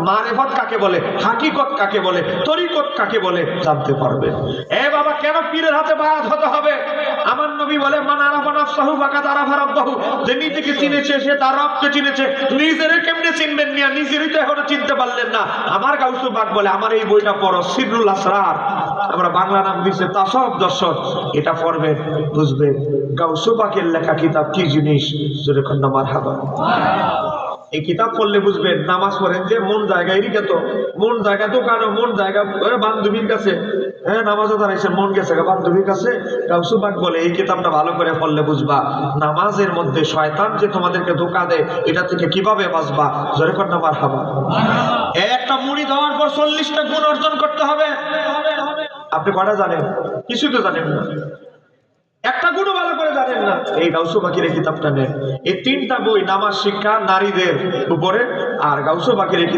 মারিফত কাকে বলে, হাকিকত কাকে বলে, তরিকত কাকে বলে জানতে পারবেন। এ বাবা, কেন পীরের হাতে বায়াত হতে হবে? আমার নবী বলে, মান আরাফা নাফসাহু ফাকাদ আরাফা রাব্বাহু, যে নিজেকে চিনেছে সে তার রবকে চিনেছে। নিজেরে কেমনে চিনবেন মিয়া? নিজেরই তো এখনো চিনতে পারলেন না। আমার গাউসু পাক বলে, আমার এই বইটা পড়ো, সিররুল আসরার, আমরা বাংলা নাম দিয়েছে তাসাউফ দর্শন, এটা পড়বেন, বুঝবেন গাউসু পাকের লেখা কিতাব কি জিনিস। জোরে কন্না মারহাবা। এই কিতাব পড়লে বুঝবেন। নামাজ পড়েন যে মন জায়গায় রিকে, তো মন জায়গা দোকানও, মন জায়গা বান্ধবীর কাছে, হ্যাঁ নামাজও দাঁড়াইছে, মন গেছে বান্ধবীর কাছে। গাউসু পাক বলে এই কিতাবটা ভালো করে পড়লে বুঝবা নামাজের মধ্যে শয়তান যে তোমাদেরকে ধোঁকা দেয়, এটা থেকে কিভাবে বাঁচবা। জোরে কন্না মারহাবা। একটা মুড়ি দেওয়ার পর 40টা গুণ অর্জন করতে হবে। আপনি কটা জানেন? কিছু তো জানেন না, একটা গুণও ভালো করে জানেন না। এই গাউসু পাকের এই কিতাবটা নেন। এই 3টা বই, নামাজ শিক্ষা নারীদের উপরে, আর গাউসু পাকের এই